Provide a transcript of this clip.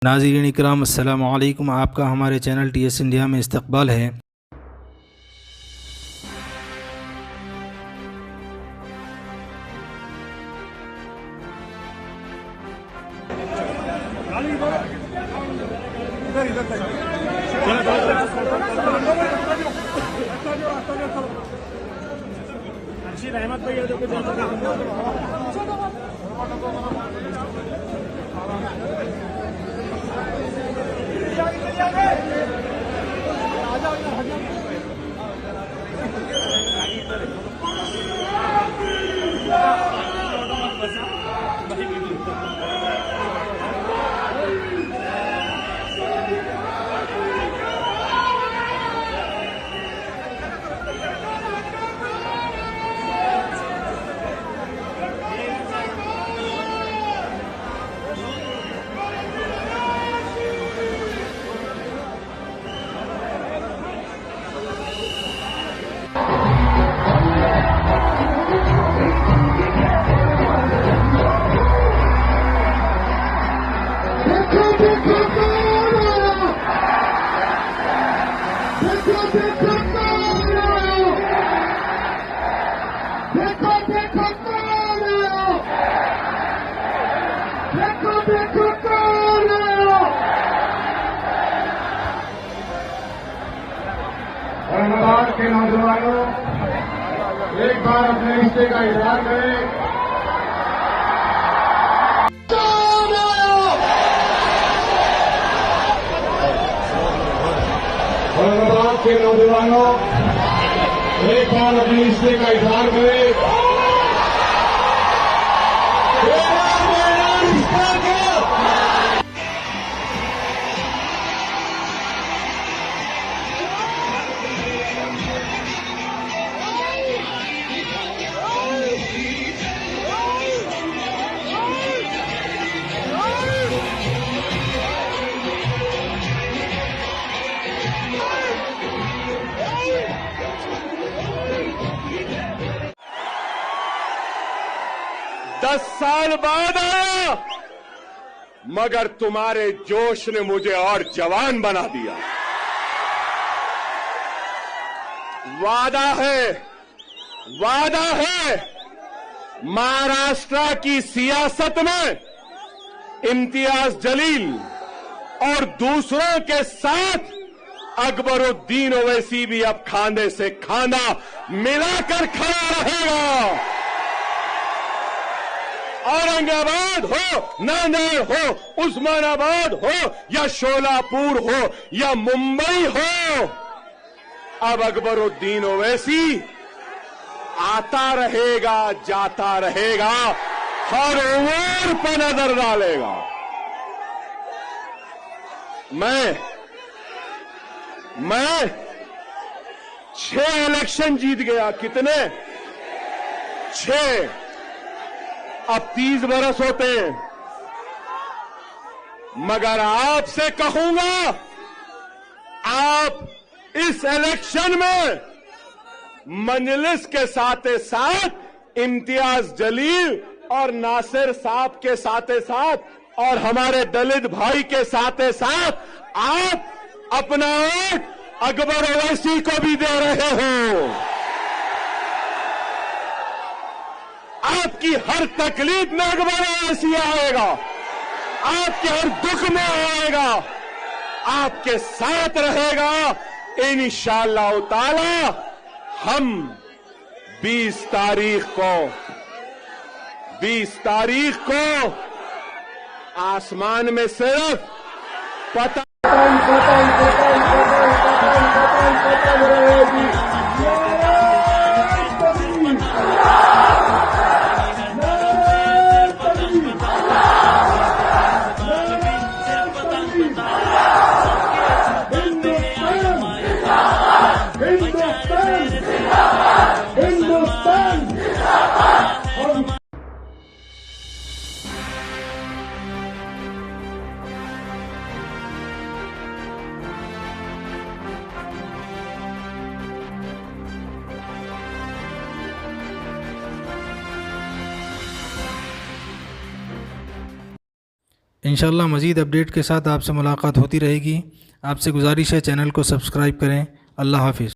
नाज़रीन इकराम अस्सलामु अलैकुम। आपका हमारे चैनल TS इंडिया में इस्तकबाल है। औरंगाबाद के नौजवानों, एक बार अपने रिश्ते का इजहार करें। औरंगाबाद के नौजवानों, एक बार अपने रिश्ते का इजहार करें। 10 साल बाद आया, मगर तुम्हारे जोश ने मुझे और जवान बना दिया। वादा है महाराष्ट्र की सियासत में इम्तियाज जलील और दूसरों के साथ अकबरुद्दीन ओवैसी भी अब खांधे से खांधा मिलाकर खड़ा रहेगा। औरंगाबाद हो, नांदेड़ हो, उस्मानाबाद हो या शोलापुर हो या मुंबई हो, अब अकबरुद्दीन ओवैसी आता रहेगा, जाता रहेगा, हर ओर पर नजर डालेगा। मैं 6 इलेक्शन जीत गया। कितने? 6। अब 30 बरस होते हैं, मगर आपसे कहूंगा, आप इस इलेक्शन में मजलिस के साथ साथ इम्तियाज जलील और नासिर साहब के साथ साथ और हमारे दलित भाई के साथ साथ आप अपना वोट अकबर ओवैसी को भी दे रहे हो। आपकी हर तकलीफ में अकबर ओवैसी आएगा, आपके हर दुख में आएगा, आपके साथ रहेगा। इंशाअल्लाह ताला हम 20 तारीख को आसमान में सिर्फ पतंग रहेगी। इंशाल्लाह मज़ीद अपडेट के साथ आपसे मुलाकात होती रहेगी। आपसे गुजारिश है चैनल को सब्सक्राइब करें। अल्लाह हाफिज़।